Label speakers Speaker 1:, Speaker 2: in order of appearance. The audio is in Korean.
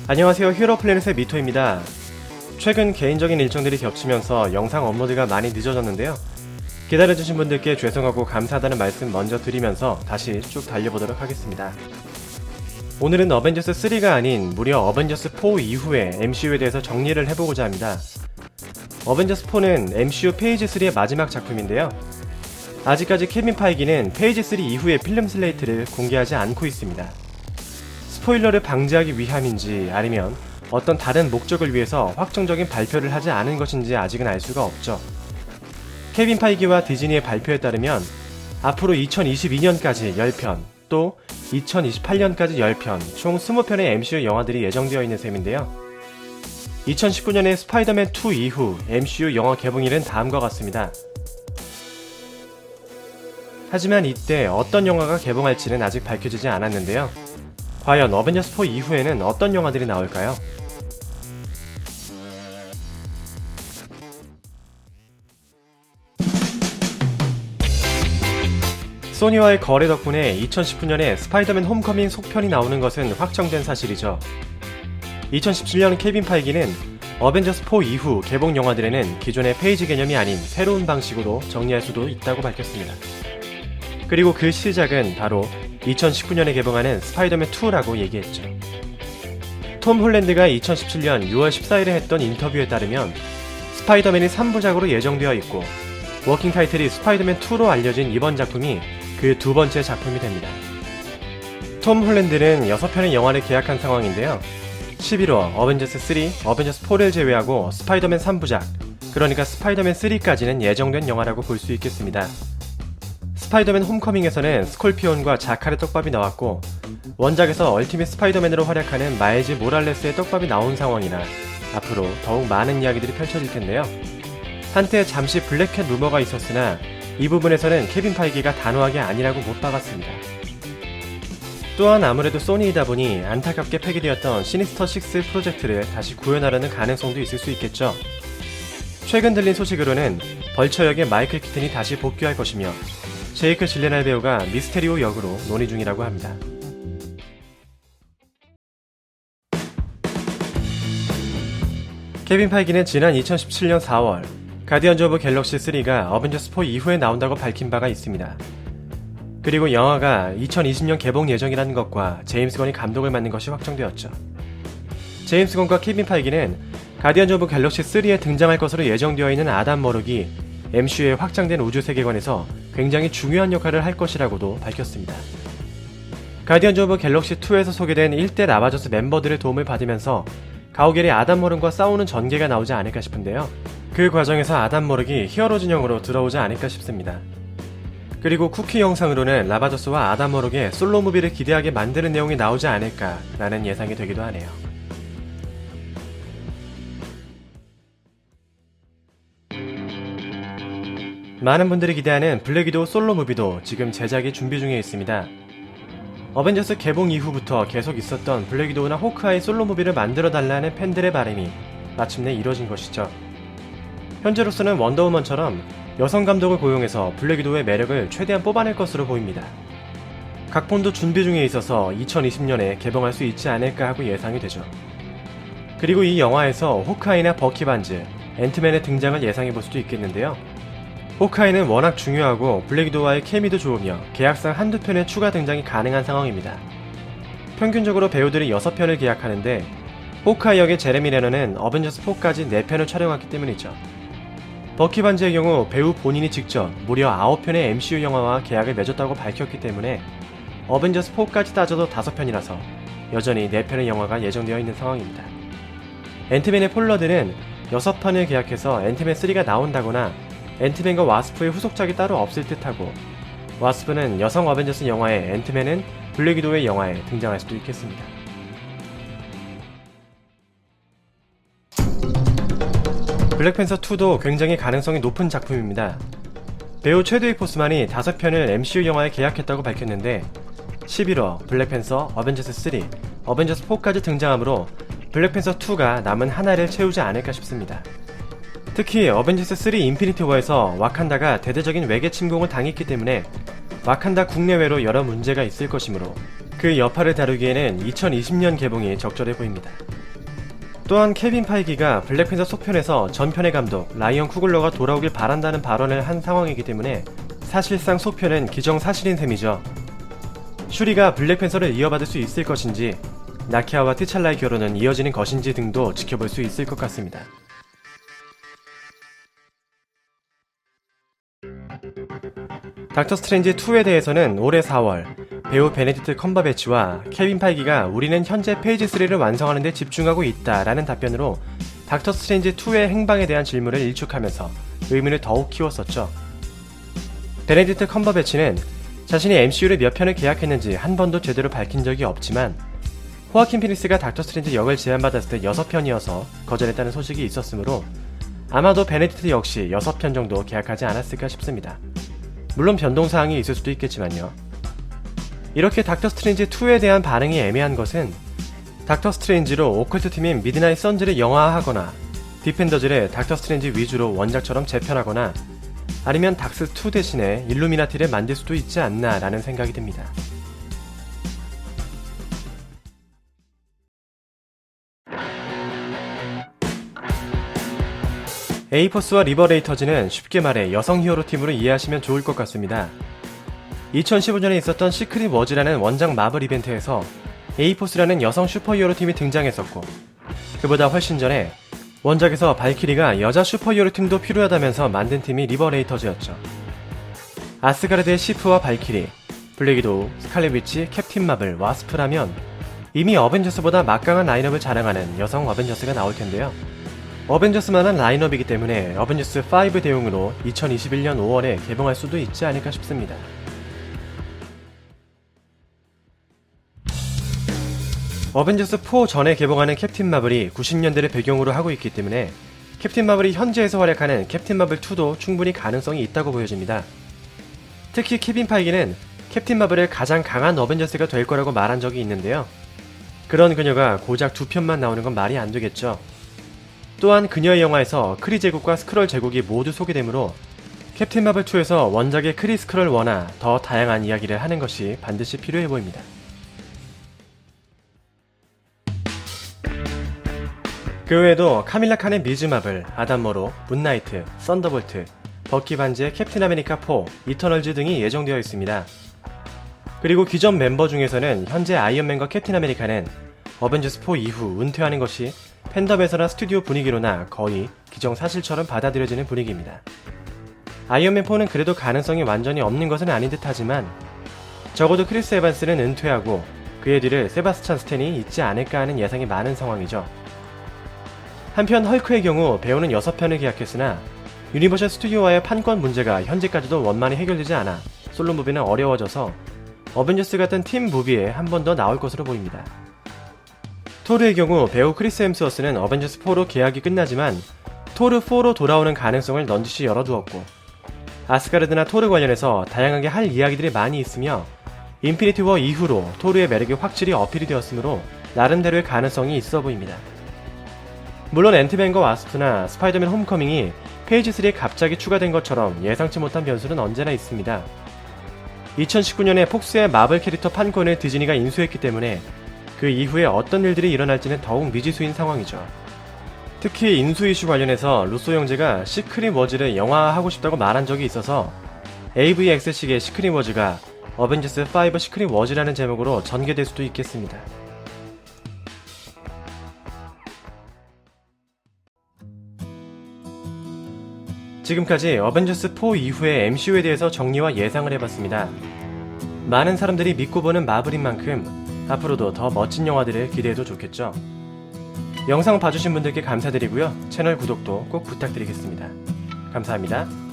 Speaker 1: 안녕하세요, 히어로플래닛의 미토입니다. 최근 개인적인 일정들이 겹치면서 영상 업로드가 많이 늦어졌는데요. 기다려주신 분들께 죄송하고 감사하다는 말씀 먼저 드리면서 다시 쭉 달려보도록 하겠습니다. 오늘은 어벤져스 3가 아닌 무려 어벤져스 4 이후에 MCU에 대해서 정리를 해보고자 합니다. 어벤져스 4는 MCU 페이지 3의 마지막 작품인데요. 아직까지 케빈 파이기는 페이지 3 이후의 필름 슬레이트를 공개하지 않고 있습니다. 스포일러를 방지하기 위함인지 아니면 어떤 다른 목적을 위해서 확정적인 발표를 하지 않은 것인지 아직은 알 수가 없죠. 케빈 파이기와 디즈니의 발표에 따르면 앞으로 2022년까지 10편, 또 2028년까지 10편, 총 20편의 MCU 영화들이 예정되어 있는 셈인데요. 2019년에 스파이더맨 2 이후 MCU 영화 개봉일은 다음과 같습니다. 하지만 이때 어떤 영화가 개봉할지는 아직 밝혀지지 않았는데요. 과연 어벤져스 4 이후에는 어떤 영화들이 나올까요? 소니와의 거래 덕분에 2019년에 스파이더맨 홈커밍 속편이 나오는 것은 확정된 사실이죠. 2017년 케빈 파이기는 어벤져스 4 이후 개봉 영화들에는 기존의 페이지 개념이 아닌 새로운 방식으로 정리할 수도 있다고 밝혔습니다. 그리고 그 시작은 바로 2019년에 개봉하는 스파이더맨 2라고 얘기했죠. 톰 홀랜드가 2017년 6월 14일에 했던 인터뷰에 따르면 스파이더맨이 3부작으로 예정되어 있고 워킹 타이틀이 스파이더맨 2로 알려진 이번 작품이 그 두 번째 작품이 됩니다. 톰 홀랜드는 6편의 영화를 계약한 상황인데요. 11호 어벤져스 3, 어벤져스 4를 제외하고 스파이더맨 3부작, 그러니까 스파이더맨 3까지는 예정된 영화라고 볼 수 있겠습니다. 스파이더맨 홈커밍에서는 스콜피온과 자칼의 떡밥이 나왔고 원작에서 얼티밋 스파이더맨으로 활약하는 마일즈 모랄레스의 떡밥이 나온 상황이라 앞으로 더욱 많은 이야기들이 펼쳐질 텐데요. 한때 잠시 블랙캣 루머가 있었으나 이 부분에서는 케빈 파이기가 단호하게 아니라고 못 박았습니다. 또한 아무래도 소니이다 보니 안타깝게 폐기되었던 시니스터6 프로젝트를 다시 구현하려는 가능성도 있을 수 있겠죠. 최근 들린 소식으로는 벌처 역의 마이클 키튼이 다시 복귀할 것이며 제이크 질레날 배우가 미스테리오 역으로 논의 중이라고 합니다. 케빈 파이기는 지난 2017년 4월 가디언즈 오브 갤럭시 3가 어벤져스 4 이후에 나온다고 밝힌 바가 있습니다. 그리고 영화가 2020년 개봉 예정이라는 것과 제임스 건이 감독을 맡는 것이 확정되었죠. 제임스 건과 케빈 파이기는 가디언즈 오브 갤럭시 3에 등장할 것으로 예정되어 있는 아담 머록이 MCU의 확장된 우주 세계관에서 굉장히 중요한 역할을 할 것이라고도 밝혔습니다. 가디언즈 오브 갤럭시 2에서 소개된 1대 라바저스 멤버들의 도움을 받으면서 가오갤이 아담 머록과 싸우는 전개가 나오지 않을까 싶은데요. 그 과정에서 아담 머록이 히어로 진영으로 들어오지 않을까 싶습니다. 그리고 쿠키 영상으로는 라바저스와 아담 머록의 솔로 무비를 기대하게 만드는 내용이 나오지 않을까라는 예상이 되기도 하네요. 많은 분들이 기대하는 블랙 위도우 솔로 무비도 지금 제작이 준비 중에 있습니다. 어벤져스 개봉 이후부터 계속 있었던 블랙 위도우나 호크아이 솔로 무비를 만들어 달라는 팬들의 바람이 마침내 이뤄진 것이죠. 현재로서는 원더우먼처럼 여성 감독을 고용해서 블랙 위도우의 매력을 최대한 뽑아낼 것으로 보입니다. 각본도 준비 중에 있어서 2020년에 개봉할 수 있지 않을까 하고 예상이 되죠. 그리고 이 영화에서 호크아이나 버키 반즈, 앤트맨의 등장을 예상해볼 수도 있겠는데요. 호크아이는 워낙 중요하고 블랙 위도우와의 케미도 좋으며 계약상 한두 편의 추가 등장이 가능한 상황입니다. 평균적으로 배우들이 6편을 계약하는데 호크아이 역의 제레미 레너는 어벤져스 4까지 4편을 촬영했기 때문이죠. 버키 반즈의 경우 배우 본인이 직접 무려 9편의 MCU 영화와 계약을 맺었다고 밝혔기 때문에 어벤져스 4까지 따져도 5편이라서 여전히 4편의 영화가 예정되어 있는 상황입니다. 앤트맨의 폴러드는 6편을 계약해서 앤트맨 3가 나온다거나 앤트맨과 와스프의 후속작이 따로 없을 듯하고 와스프는 여성 어벤져스 영화에 앤트맨은 블랙 위도우의 영화에 등장할 수도 있겠습니다. 블랙팬서 2도 굉장히 가능성이 높은 작품입니다. 배우 최드윅 보스만이 5편을 MCU 영화에 계약했다고 밝혔는데 11호 블랙팬서, 어벤져스 3, 어벤져스 4까지 등장하므로 블랙팬서 2가 남은 하나를 채우지 않을까 싶습니다. 특히 어벤져스 3 인피니티 워에서 와칸다가 대대적인 외계 침공을 당했기 때문에 와칸다 국내외로 여러 문제가 있을 것이므로 그 여파를 다루기에는 2020년 개봉이 적절해 보입니다. 또한 케빈 파이기가 블랙팬서 속편에서 전편의 감독 라이언 쿠글러가 돌아오길 바란다는 발언을 한 상황이기 때문에 사실상 속편은 기정사실인 셈이죠. 슈리가 블랙팬서를 이어받을 수 있을 것인지, 나키아와 티찰라의 결혼은 이어지는 것인지 등도 지켜볼 수 있을 것 같습니다. 닥터 스트레인지 2에 대해서는 올해 4월 배우 베네딕트 컴버배치와 케빈 파이기가 우리는 현재 페이지 3를 완성하는 데 집중하고 있다 라는 답변으로 닥터 스트레인지 2의 행방에 대한 질문을 일축하면서 의문을 더욱 키웠었죠. 베네딕트 컴버배치는 자신이 MCU를 몇 편을 계약했는지 한 번도 제대로 밝힌 적이 없지만 호아킨 피닉스가 닥터 스트레인지 역을 제안받았을 때 6편이어서 거절했다는 소식이 있었으므로 아마도 베네딕트 역시 6편 정도 계약하지 않았을까 싶습니다. 물론 변동사항이 있을 수도 있겠지만요. 이렇게 닥터 스트레인지 2에 대한 반응이 애매한 것은 닥터 스트레인지로 오컬트 팀인 미드나잇 선즈를 영화화하거나 디펜더즈를 닥터 스트레인지 위주로 원작처럼 재편하거나 아니면 닥스2 대신에 일루미나티를 만들 수도 있지 않나 라는 생각이 듭니다. 에이포스와 리버레이터즈는 쉽게 말해 여성 히어로 팀으로 이해하시면 좋을 것 같습니다. 2015년에 있었던 시크릿 워즈라는 원작 마블 이벤트에서 에이포스라는 여성 슈퍼히어로 팀이 등장했었고, 그보다 훨씬 전에 원작에서 발키리가 여자 슈퍼히어로 팀도 필요하다면서 만든 팀이 리버레이터즈였죠. 아스가르드의 시프와 발키리, 블랙위도우, 스칼렛 위치, 캡틴 마블, 와스프라면 이미 어벤져스보다 막강한 라인업을 자랑하는 여성 어벤져스가 나올 텐데요. 어벤져스만한 라인업이기 때문에 어벤져스 5 대용으로 2021년 5월에 개봉할 수도 있지 않을까 싶습니다. 어벤져스 4 전에 개봉하는 캡틴 마블이 90년대를 배경으로 하고 있기 때문에 캡틴 마블이 현재에서 활약하는 캡틴 마블 2도 충분히 가능성이 있다고 보여집니다. 특히 케빈 파이기는 캡틴 마블의 가장 강한 어벤져스가 될 거라고 말한 적이 있는데요. 그런 그녀가 고작 2편만 나오는 건 말이 안 되겠죠. 또한 그녀의 영화에서 크리 제국과 스크롤 제국이 모두 소개되므로 캡틴 마블 2에서 원작의 크리 스크롤 1와 더 다양한 이야기를 하는 것이 반드시 필요해 보입니다. 그 외에도 카밀라 칸의 미즈 마블, 아담 머로, 문나이트, 썬더볼트, 버키 반지의 캡틴 아메리카 4, 이터널즈 등이 예정되어 있습니다. 그리고 기존 멤버 중에서는 현재 아이언맨과 캡틴 아메리카는 어벤져스 4 이후 은퇴하는 것이 팬덤에서나 스튜디오 분위기로나 거의 기정사실처럼 받아들여지는 분위기입니다. 아이언맨 4는 그래도 가능성이 완전히 없는 것은 아닌 듯 하지만 적어도 크리스 에반스는 은퇴하고 그의 뒤를 세바스찬 스탠이 있지 않을까 하는 예상이 많은 상황이죠. 한편 헐크의 경우 배우는 6편을 계약했으나 유니버셜 스튜디오와의 판권 문제가 현재까지도 원만히 해결되지 않아 솔로 무비는 어려워져서 어벤져스 같은 팀 무비에 한 번 더 나올 것으로 보입니다. 토르의 경우 배우 크리스 햄스워스는 어벤져스 4로 계약이 끝나지만 토르 4로 돌아오는 가능성을 넌지시 열어두었고, 아스가르드나 토르 관련해서 다양하게 할 이야기들이 많이 있으며 인피니티 워 이후로 토르의 매력이 확실히 어필이 되었으므로 나름대로의 가능성이 있어 보입니다. 물론 앤트맨과 와스프나 스파이더맨 홈커밍이 페이지 3에 갑자기 추가된 것처럼 예상치 못한 변수는 언제나 있습니다. 2019년에 폭스의 마블 캐릭터 판권을 디즈니가 인수했기 때문에 그 이후에 어떤 일들이 일어날지는 더욱 미지수인 상황이죠. 특히 인수 이슈 관련해서 루소 형제가 시크릿 워즈를 영화화하고 싶다고 말한 적이 있어서 AVX식의 시크릿 워즈가 어벤져스 5 시크릿 워즈라는 제목으로 전개될 수도 있겠습니다. 지금까지 어벤져스 4 이후의 MCU에 대해서 정리와 예상을 해봤습니다. 많은 사람들이 믿고 보는 마블인 만큼 앞으로도 더 멋진 영화들을 기대해도 좋겠죠. 영상 봐주신 분들께 감사드리고요. 채널 구독도 꼭 부탁드리겠습니다. 감사합니다.